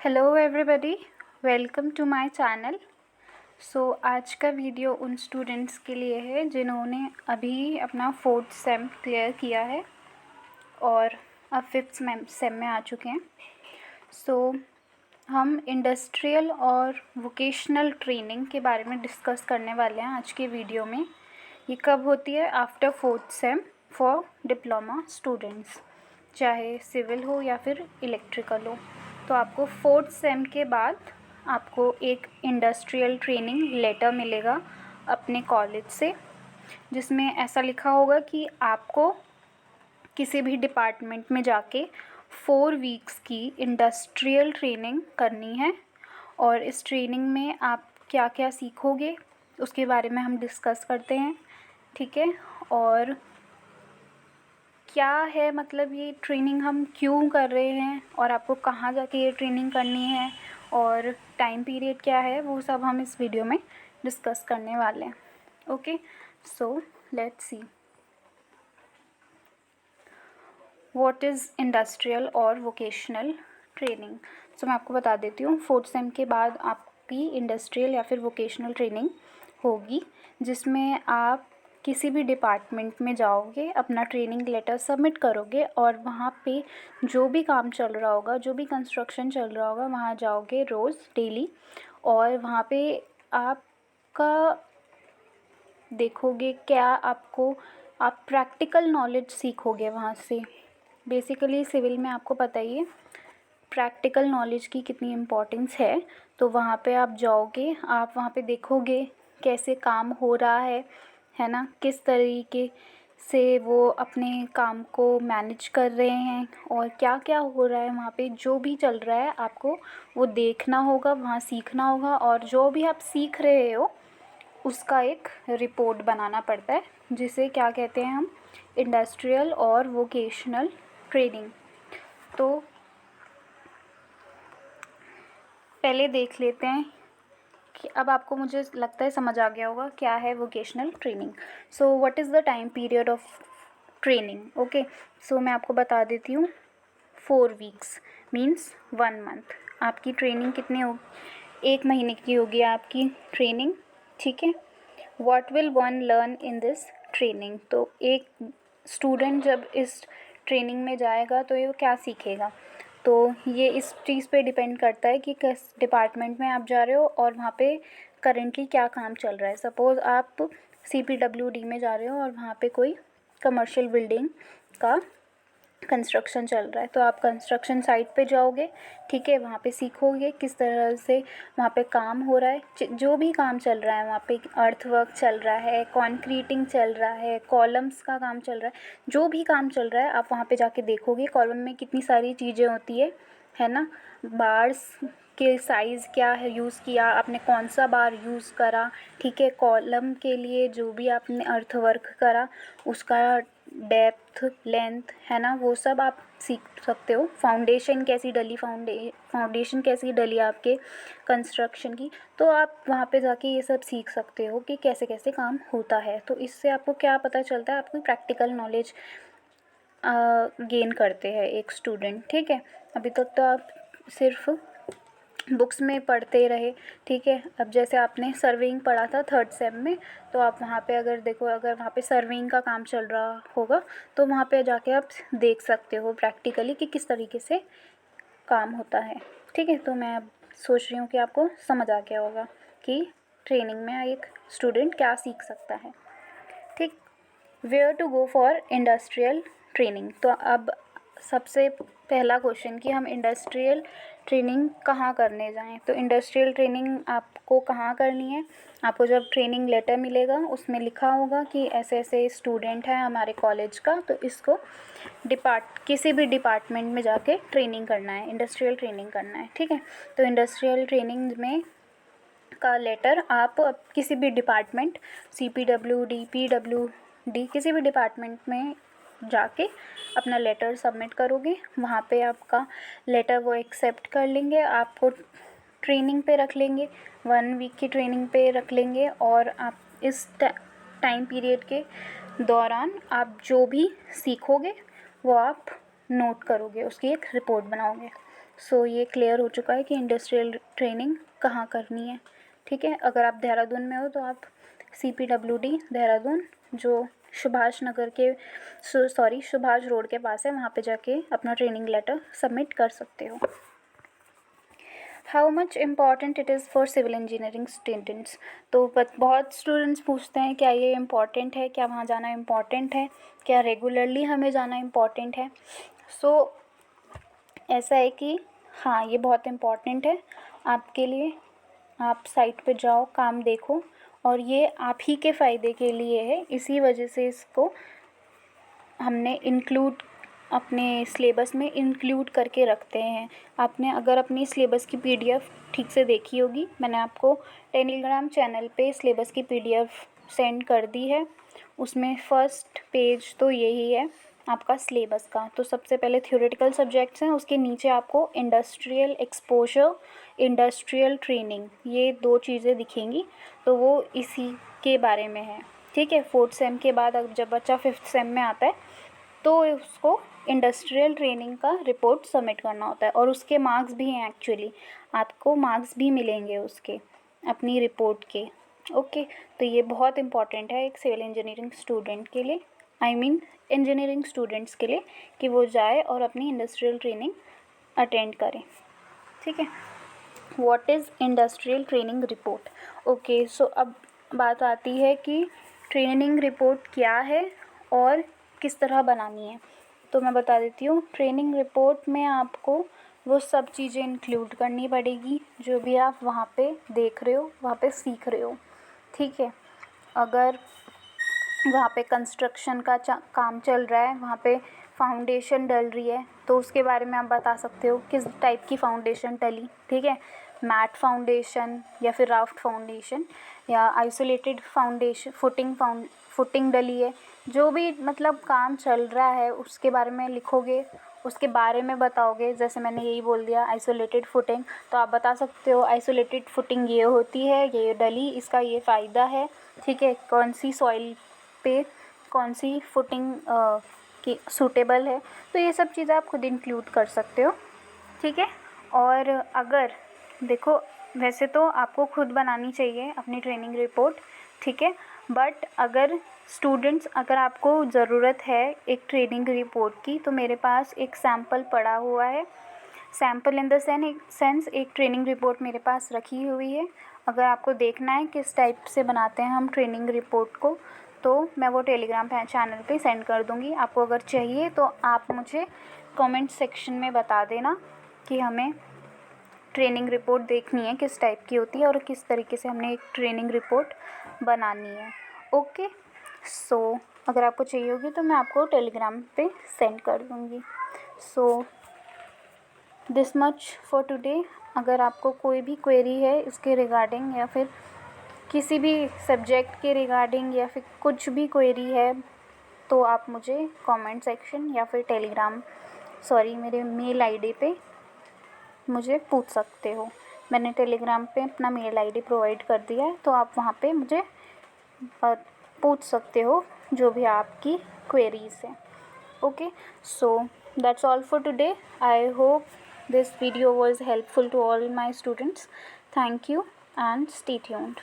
Hello everybody, welcome to my channel. आज का video उन स्टूडेंट्स के लिए है जिन्होंने अभी अपना 4th सेम क्लियर किया है और अब 5th सेम में आ चुके हैं। हम इंडस्ट्रियल और वोकेशनल ट्रेनिंग के बारे में डिस्कस करने वाले हैं आज के वीडियो में। ये कब होती है? After 4th same for diploma students, चाहे सिविल हो या फिर इलेक्ट्रिकल हो। तो आपको 4th सेम के बाद आपको एक इंडस्ट्रियल ट्रेनिंग लेटर मिलेगा अपने कॉलेज से, जिसमें ऐसा लिखा होगा कि आपको किसी भी डिपार्टमेंट में जाके 4 वीक्स की इंडस्ट्रियल ट्रेनिंग करनी है। और इस ट्रेनिंग में आप क्या क्या सीखोगे उसके बारे में हम डिस्कस करते हैं, ठीक है। और क्या है, मतलब ये ट्रेनिंग हम क्यों कर रहे हैं और आपको कहाँ जाके ये ट्रेनिंग करनी है और टाइम पीरियड क्या है, वो सब हम इस वीडियो में डिस्कस करने वाले हैं। Okay, so let's see what is industrial और वोकेशनल ट्रेनिंग। मैं आपको बता देती हूँ, 4th सेम के बाद आपकी इंडस्ट्रियल या फिर वोकेशनल ट्रेनिंग होगी, जिसमें आप किसी भी डिपार्टमेंट में जाओगे, अपना ट्रेनिंग लेटर सबमिट करोगे और वहाँ पे जो भी काम चल रहा होगा, जो भी कंस्ट्रक्शन चल रहा होगा, वहाँ जाओगे रोज़ डेली। और वहाँ पे आपका देखोगे क्या आप प्रैक्टिकल नॉलेज सीखोगे वहाँ से। बेसिकली सिविल में आपको पता ही है प्रैक्टिकल नॉलेज की कितनी इम्पोर्टेंस है। तो वहाँ पे आप जाओगे, आप वहाँ पे देखोगे कैसे काम हो रहा है ना, किस तरीके से वो अपने काम को मैनेज कर रहे हैं और क्या क्या हो रहा है वहाँ पे। जो भी चल रहा है आपको वो देखना होगा, वहाँ सीखना होगा, और जो भी आप सीख रहे हो उसका एक रिपोर्ट बनाना पड़ता है, जिसे क्या कहते हैं हम, इंडस्ट्रियल और वोकेशनल ट्रेनिंग। तो पहले देख लेते हैं कि अब आपको, मुझे लगता है समझ आ गया होगा क्या है vocational training. What is the time period of training. Okay, मैं आपको बता देती हूँ। 4 वीक्स मीन्स 1 मंथ। आपकी ट्रेनिंग कितनी होगी? 1 महीने की होगी आपकी ट्रेनिंग, ठीक है। What will one learn in this training. तो एक स्टूडेंट जब इस ट्रेनिंग में जाएगा तो ये क्या सीखेगा, तो ये इस चीज़ पे डिपेंड करता है कि किस डिपार्टमेंट में आप जा रहे हो और वहाँ पे करेंटली क्या काम चल रहा है। सपोज़ आप CPWD में जा रहे हो और वहाँ पे कोई कमर्शियल बिल्डिंग का कंस्ट्रक्शन चल रहा है, तो आप कंस्ट्रक्शन साइट पे जाओगे, ठीक है। वहाँ पे सीखोगे किस तरह से वहाँ पे काम हो रहा है, जो भी काम चल रहा है वहाँ पे, अर्थवर्क चल रहा है, कंक्रीटिंग चल रहा है, कॉलम्स का काम चल रहा है, जो भी काम चल रहा है आप वहाँ पे जाके देखोगे। कॉलम में कितनी सारी चीज़ें होती है ना, बार्स के साइज़ क्या है यूज़ किया आपने, कौन सा बार यूज़ करा, ठीक है। कॉलम के लिए जो भी आपने अर्थवर्क करा उसका डेप्थ लेंथ है ना, वो सब आप सीख सकते हो। फाउंडेशन कैसी डली आपके कंस्ट्रक्शन की, तो आप वहाँ पे जाके ये सब सीख सकते हो कि कैसे कैसे काम होता है। तो इससे आपको क्या पता चलता है, आपको प्रैक्टिकल नॉलेज गेन करते हैं एक स्टूडेंट, ठीक है। अभी तक तो आप सिर्फ बुक्स में पढ़ते रहे, ठीक है। अब जैसे आपने सर्वेइंग पढ़ा था 3rd सेम में, तो आप वहाँ पे अगर देखो, अगर वहाँ पे सर्वेइंग का काम चल रहा होगा तो वहाँ पे जाके आप देख सकते हो प्रैक्टिकली कि किस तरीके से काम होता है, ठीक है। तो मैं अब सोच रही हूँ कि आपको समझ आ गया होगा कि ट्रेनिंग में एक स्टूडेंट क्या सीख सकता है, ठीक। Where to go for industrial training. तो अब सबसे पहला क्वेश्चन कि हम इंडस्ट्रियल ट्रेनिंग कहाँ करने जाएं। तो इंडस्ट्रियल ट्रेनिंग आपको कहाँ करनी है, आपको जब ट्रेनिंग लेटर मिलेगा उसमें लिखा होगा कि ऐसे ऐसे स्टूडेंट है हमारे कॉलेज का, तो इसको किसी भी डिपार्टमेंट में जाके ट्रेनिंग करना है, इंडस्ट्रियल ट्रेनिंग करना है, ठीक है। तो इंडस्ट्रियल ट्रेनिंग में का लेटर आप किसी भी डिपार्टमेंट, CPWD, PWD, किसी भी डिपार्टमेंट में जाके अपना लेटर सबमिट करोगे। वहाँ पे आपका लेटर वो एक्सेप्ट कर लेंगे, आपको ट्रेनिंग पे रख लेंगे, 1 वीक की ट्रेनिंग पे रख लेंगे। और आप इस टाइम पीरियड के दौरान आप जो भी सीखोगे वो आप नोट करोगे, उसकी एक रिपोर्ट बनाओगे। सो ये क्लियर हो चुका है कि इंडस्ट्रियल ट्रेनिंग कहाँ करनी है। ठीक है, अगर आप देहरादून में हो तो आप CPWD देहरादून, जो सुभाष नगर के सुभाष रोड के पास है, वहाँ पे जाके अपना ट्रेनिंग लेटर सबमिट कर सकते हो। How much important it is for civil engineering students. तो बहुत स्टूडेंट्स पूछते हैं क्या ये इम्पॉर्टेंट है, क्या वहाँ जाना इम्पॉर्टेंट है, क्या रेगुलरली हमें जाना इम्पॉर्टेंट है। सो ऐसा है कि हाँ, ये बहुत इम्पॉर्टेंट है आपके लिए। आप साइट पे जाओ, काम देखो, और ये आप ही के फ़ायदे के लिए है। इसी वजह से इसको हमने अपने सिलेबस में इंक्लूड करके रखते हैं। आपने अगर अपनी सिलेबस की PDF ठीक से देखी होगी, मैंने आपको टेलीग्राम चैनल पे सिलेबस की PDF सेंड कर दी है। उसमें फर्स्ट पेज तो यही है आपका सिलेबस का। तो सबसे पहले थ्योरेटिकल सब्जेक्ट्स हैं, उसके नीचे आपको इंडस्ट्रियल एक्सपोजर, इंडस्ट्रियल ट्रेनिंग, ये 2 चीज़ें दिखेंगी। तो वो इसी के बारे में है। ठीक है, 4th सेम के बाद अब जब बच्चा 5th सेम में आता है तो उसको इंडस्ट्रियल ट्रेनिंग का रिपोर्ट सबमिट करना होता है, और उसके मार्क्स भी हैं। एक्चुअली आपको मार्क्स भी मिलेंगे उसके, अपनी रिपोर्ट के। ओके, तो ये बहुत इम्पॉर्टेंट है एक सिविल इंजीनियरिंग स्टूडेंट के लिए, इंजीनियरिंग स्टूडेंट्स के लिए, कि वो जाए और अपनी इंडस्ट्रियल ट्रेनिंग अटेंड करें। ठीक है, what is industrial training report. Okay, so अब बात आती है कि ट्रेनिंग रिपोर्ट क्या है और किस तरह बनानी है। तो मैं बता देती हूँ। ट्रेनिंग रिपोर्ट में आपको वो सब चीज़ें इंक्लूड करनी पड़ेगी जो भी आप वहाँ पे देख रहे हो, वहाँ पे सीख रहे हो। ठीक है, अगर वहाँ पे कंस्ट्रक्शन का काम चल रहा है, वहाँ पे फाउंडेशन डल रही है, तो उसके बारे में आप बता सकते हो किस टाइप की फाउंडेशन डली। ठीक है, मैट फाउंडेशन या फिर राफ्ट फाउंडेशन या आइसोलेटेड फाउंडेशन, फुटिंग डली है। जो भी मतलब काम चल रहा है उसके बारे में लिखोगे, उसके बारे में बताओगे। जैसे मैंने यही बोल दिया आइसोलेटेड फुटिंग, तो आप बता सकते हो आइसोलेटेड फुटिंग ये होती है, ये डली, इसका ये फ़ायदा है। ठीक है, कौन सी सॉइल पे कौन सी फुटिंग की सूटेबल है। तो ये सब चीज़ें आप खुद इंक्लूड कर सकते हो। ठीक है, और अगर देखो, वैसे तो आपको खुद बनानी चाहिए अपनी ट्रेनिंग रिपोर्ट। ठीक है, बट अगर आपको ज़रूरत है एक ट्रेनिंग रिपोर्ट की, तो मेरे पास एक सैम्पल पड़ा हुआ है। सैम्पल इन द सेंस एक ट्रेनिंग रिपोर्ट मेरे पास रखी हुई है। अगर आपको देखना है किस टाइप से बनाते हैं हम ट्रेनिंग रिपोर्ट को, तो मैं वो टेलीग्राम चैनल पे सेंड कर दूँगी। आपको अगर चाहिए तो आप मुझे कमेंट सेक्शन में बता देना कि हमें ट्रेनिंग रिपोर्ट देखनी है किस टाइप की होती है और किस तरीके से हमने एक ट्रेनिंग रिपोर्ट बनानी है। ओके, सो अगर आपको चाहिए होगी तो मैं आपको टेलीग्राम पे सेंड कर दूँगी। So this much for today. अगर आपको कोई भी क्वेरी है इसके रिगार्डिंग, या फिर किसी भी सब्जेक्ट के रिगार्डिंग, या फिर कुछ भी क्वेरी है, तो आप मुझे कमेंट सेक्शन या फिर मेरे मेल आईडी पे मुझे पूछ सकते हो। मैंने टेलीग्राम पे अपना मेल आईडी प्रोवाइड कर दिया है, तो आप वहाँ पे मुझे पूछ सकते हो जो भी आपकी क्वेरीज हैं। Okay, so that's all for today. I hope this video was helpful to all my students. Thank you and stay tuned.